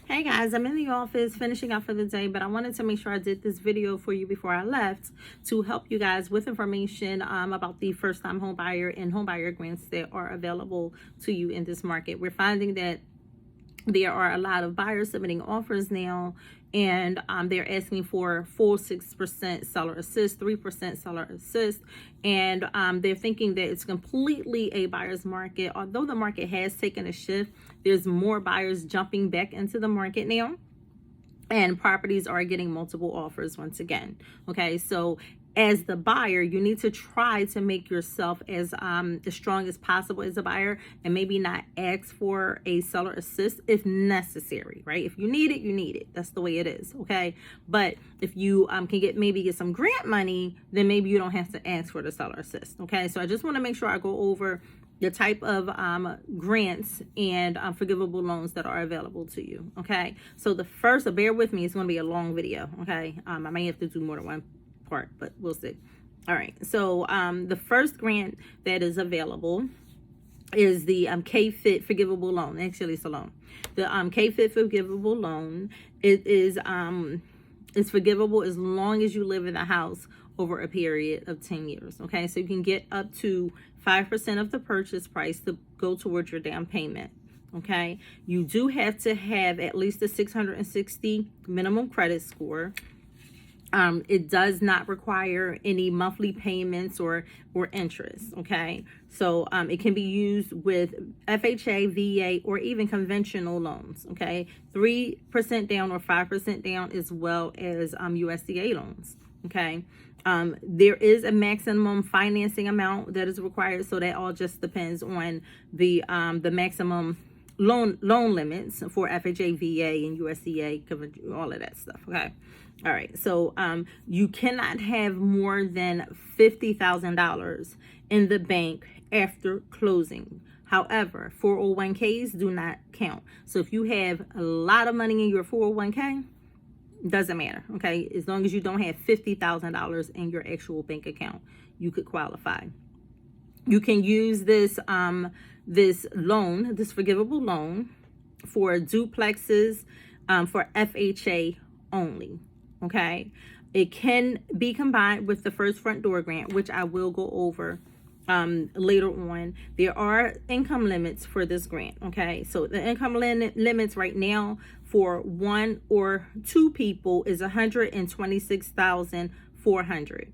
Hey guys, I'm in the office finishing up for the day, but I wanted to make sure I did this video for you before I left to help you guys with information about the first-time home buyer and home buyer grants that are available to you in this market. We're finding that there are a lot of buyers submitting offers now, and they're asking for full 6% seller assist, 3% seller assist, and they're thinking that it's completely a buyer's market. Although the market has taken a shift, there's more buyers jumping back into the market now, and properties are getting multiple offers once again. Okay, so as the buyer, you need to try to make yourself as strong as possible as a buyer, and maybe not ask for a seller assist if necessary, right? If you need it, you need it. That's the way it is, okay? But if you can get some grant money, then maybe you don't have to ask for the seller assist, okay? So I just want to make sure I go over the type of grants and forgivable loans that are available to you, okay? So the first, bear with me, it's going to be a long video, okay? I may have to do more than one part, but we'll see. All right, so the first grant that is available is the K-Fit forgivable loan. Actually, it's a loan. The K-Fit forgivable loan, it is it's forgivable as long as you live in the house over a period of 10 years. Okay, so you can get up to 5% of the purchase price to go towards your down payment. Okay, you do have to have at least a 660 minimum credit score. It does not require any monthly payments or interest. Okay, so it can be used with FHA, VA, or even conventional loans. Okay, 3% down or 5% down, as well as USDA loans. Okay, there is a maximum financing amount that is required, so that all just depends on the maximum loan limits for FHA, VA, and USDA, all of that stuff. Okay. All right. So you cannot have more than $50,000 in the bank after closing. However, 401ks do not count. So if you have a lot of money in your 401k, doesn't matter. Okay. As long as you don't have $50,000 in your actual bank account, you could qualify. You can use this loan, this forgivable loan, for duplexes, for FHA only. Okay, it can be combined with the first front door grant, which I will go over later on. There are income limits for this grant. Okay, so the income limits right now for 1 or 2 people is $126,400.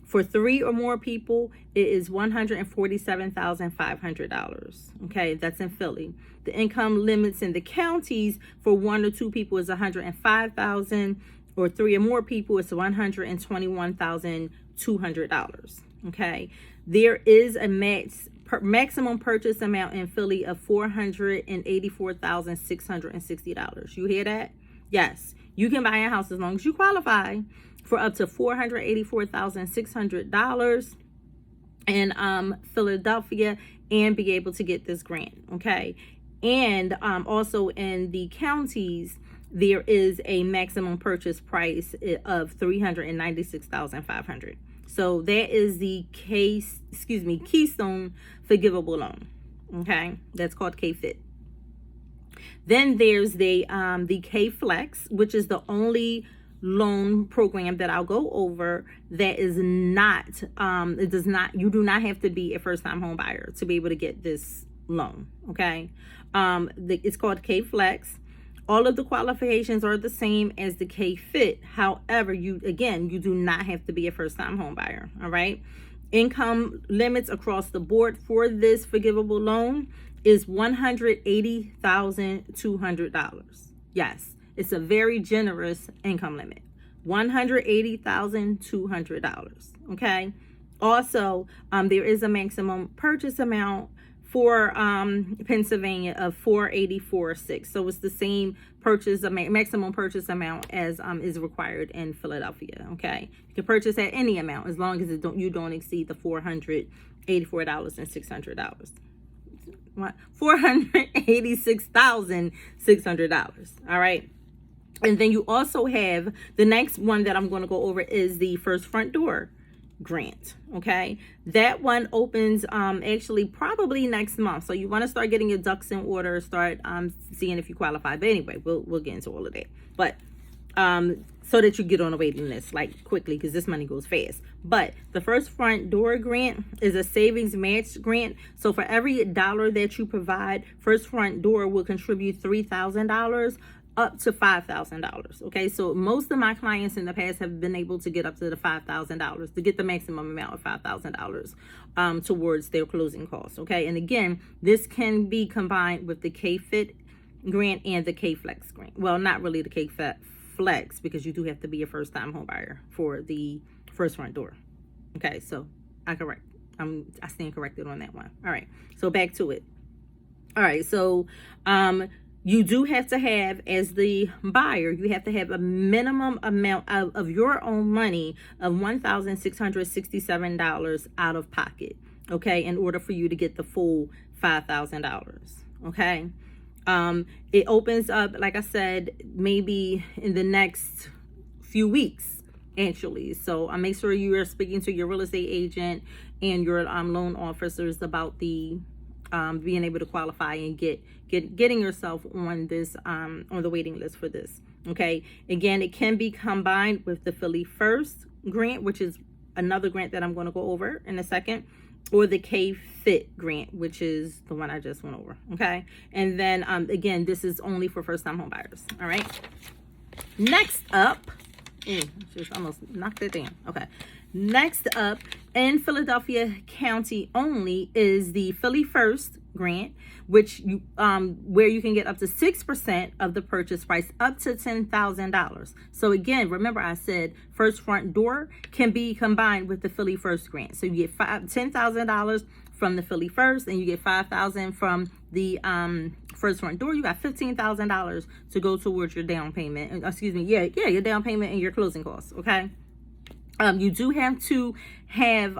For 3 or more people, it is $147,500. Okay, that's in Philly. The income limits in the counties for 1 or 2 people is $105,000, or 3 or more people is $121,200. Okay, there is a maximum purchase amount in Philly of $484,660. You hear that? Yes, you can buy a house as long as you qualify for up to $484,600 in Philadelphia and be able to get this grant. Okay, and also in the counties, there is a maximum purchase price of $396,500. So that is the Keystone forgivable loan. Okay, that's called K-Fit. Then there's the K-Flex, which is the only loan program that I'll go over that is not, you do not have to be a first-time home buyer to be able to get this loan. Okay, it's called K-Flex. All of the qualifications are the same as the K-Fit. However, you do not have to be a first-time home buyer. All right. Income limits across the board for this forgivable loan is $180,200. Yes, it's a very generous income limit. $180,200. Okay. Also, there is a maximum purchase amount for Pennsylvania of $484,600. So it's the same maximum purchase amount as is required in Philadelphia. Okay, you can purchase at any amount as long as you don't exceed the $484,600. What? $486,600. All right. And then you also have the next one that I'm going to go over is the first front door grant. Okay, that one opens actually probably next month, so you want to start getting your ducks in order, start seeing if you qualify. But anyway, we'll get into all of that, but so that you get on a waiting list like quickly, because this money goes fast. But the first front door grant is a savings match grant. So for every dollar that you provide, first front door will contribute $3,000 up to $5,000. Okay, so most of my clients in the past have been able to get up to the $5,000 to get the maximum amount of $5,000 towards their closing costs. Okay, and again, this can be combined with the K-Fit grant and the K-Flex grant. Well, not really the K-Flex, because you do have to be a first-time home buyer for the first front door. Okay, so I stand corrected on that one. All right, so back to it. All right, so you do have to have, as the buyer, you have to have a minimum amount of your own money of $1,667 out of pocket, okay, in order for you to get the full $5,000, okay? It opens up, like I said, maybe in the next few weeks, actually. So make sure you are speaking to your real estate agent and your loan officers about the being able to qualify and getting yourself on this on the waiting list for this. Okay, again, it can be combined with the Philly First grant, which is another grant that I'm going to go over in a second, or the K-Fit grant, which is the one I just went over. Okay, and then again, this is only for first-time home buyers. All right, next up, just almost knocked it down. Okay, next up, in Philadelphia County only, is the Philly First grant, which you where you can get up to 6% of the purchase price, up to $10,000. So again, remember I said first front door can be combined with the Philly First grant. So you get $10,000 from the Philly First, and you get $5,000 from the first front door. You got $15,000 to go towards your down payment. Excuse me, your down payment and your closing costs. Okay. You do have to have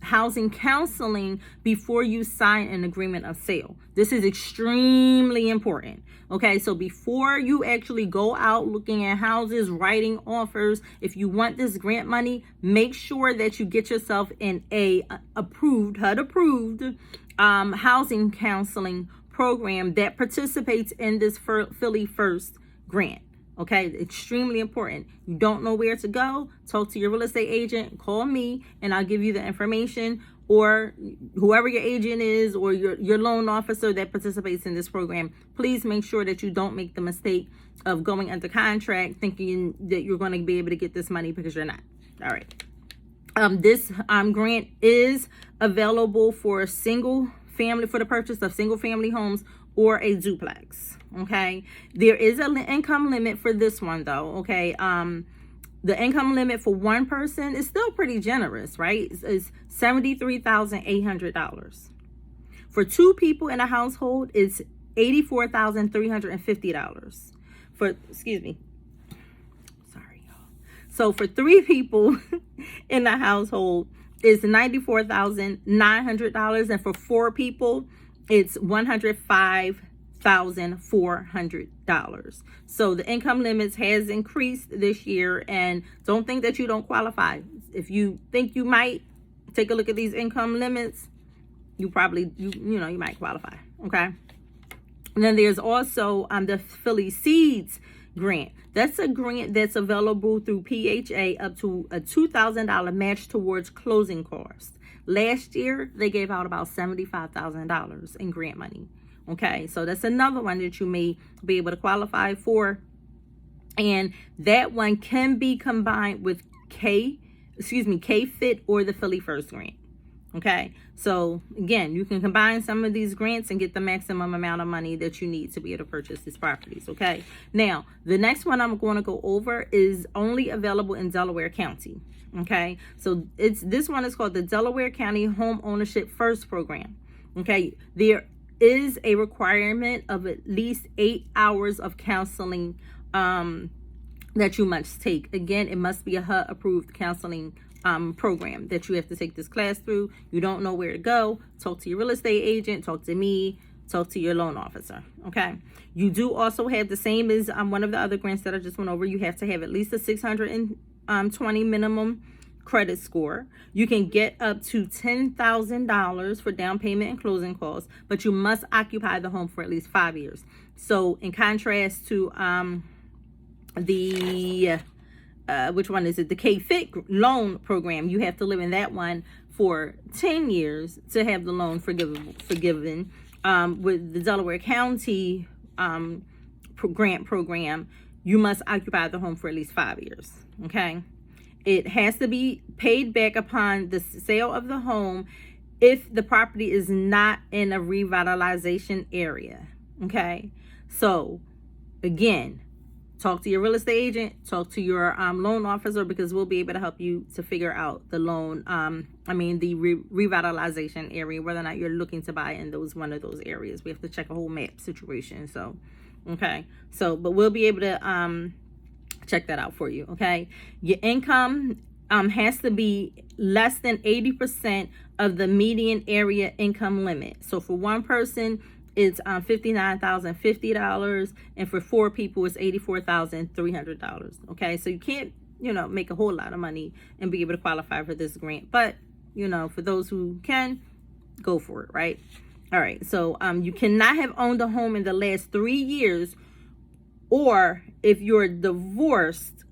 housing counseling before you sign an agreement of sale. This is extremely important. Okay, so before you actually go out looking at houses, writing offers, if you want this grant money, make sure that you get yourself in a HUD-approved housing counseling program that participates in this Philly First grant. Okay, extremely important. You don't know where to go, talk to your real estate agent, call me, and I'll give you the information, or whoever your agent is, or your loan officer that participates in this program. Please make sure that you don't make the mistake of going under contract thinking that you're going to be able to get this money, because you're not. All right. This grant is available for for the purchase of single family homes or a duplex. Okay, there is an income limit for this one though. Okay, the income limit for one person is still pretty generous, right? It's $73,800. For two people in a household, it's $84,350. So for three people in the household, it's $94,900, and for four people, it's $105,400. So the income limits has increased this year, and don't think that you don't qualify. If you think you might, take a look at these income limits. You probably you might qualify. Okay. And then there's also the Philly Seeds grant. That's a grant that's available through PHA, up to a $2,000 match towards closing costs. Last year, they gave out about $75,000 in grant money. Okay, so that's another one that you may be able to qualify for. And that one can be combined with K-Fit or the Philly First grant. Okay, so again, you can combine some of these grants and get the maximum amount of money that you need to be able to purchase these properties. Okay, now the next one I'm going to go over is only available in Delaware County. Okay, so this one is called the Delaware County Home Ownership First Program. Okay, there is a requirement of at least 8 hours of counseling that you must take. Again, it must be a HUD approved counseling program that you have to take this class through. You don't know where to go, talk to your real estate agent, talk to me, talk to your loan officer. Okay, you do also have the same as one of the other grants that I just went over. You have to have at least a 620 minimum credit score. You can get up to $10,000 for down payment and closing costs, but you must occupy the home for at least 5 years. So in contrast to the which one is it? The K-Fit loan program. You have to live in that one for 10 years to have the loan forgiven. With the Delaware County grant program, you must occupy the home for at least 5 years. Okay. It has to be paid back upon the sale of the home if the property is not in a revitalization area. Okay. So again, talk to your real estate agent, talk to your loan officer, because we'll be able to help you to figure out the loan, the revitalization area, whether or not you're looking to buy in one of those areas. We have to check a whole map situation. So, okay. So, but we'll be able to check that out for you. Okay. Your income has to be less than 80% of the median area income limit. So for one person, it's $59,050, and for 4 people, it's $84,300. Okay, so you can't, make a whole lot of money and be able to qualify for this grant. But, for those who can, go for it, right? All right, so you cannot have owned a home in the last 3 years, or if you're divorced.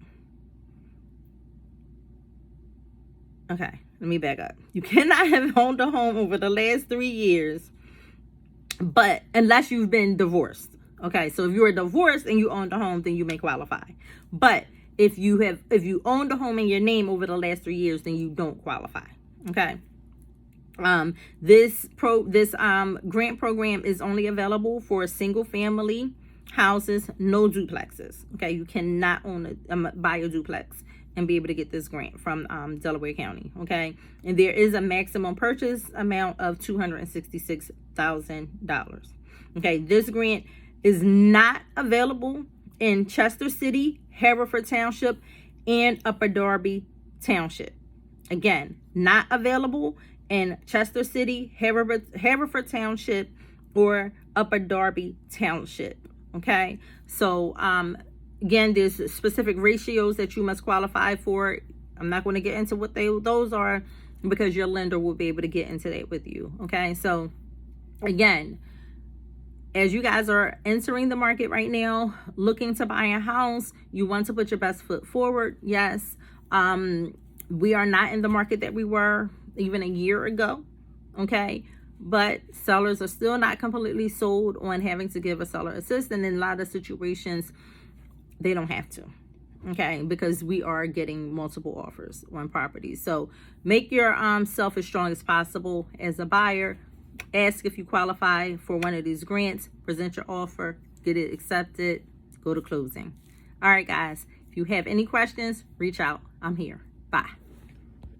Okay, let me back up. You cannot have owned a home over the last 3 years, but unless you've been divorced. Okay, so if you're divorced and you owned a home, then you may qualify. But if you owned a home in your name over the last 3 years, then you don't qualify. Okay. This grant program is only available for single family houses, no duplexes. Okay, you cannot buy a duplex and be able to get this grant from Delaware County. Okay, and there is a maximum purchase amount of $266,000. Okay, this grant is not available in Chester City, Haverford Township, and Upper Darby Township. Again, not available in Chester City, Haverford Township, or Upper Darby Township. Okay, so again, there's specific ratios that you must qualify for. I'm not going to get into what those are, because your lender will be able to get into that with you. Okay, so again, as you guys are entering the market right now, looking to buy a house, you want to put your best foot forward. Yes, we are not in the market that we were even a year ago. Okay, but sellers are still not completely sold on having to give a seller assist, and in a lot of situations they don't have to. Okay, because we are getting multiple offers on properties. So make your self as strong as possible as a buyer. Ask if you qualify for one of these grants, present your offer, get it accepted, go to closing. All right, guys, if you have any questions, reach out. I'm here. Bye.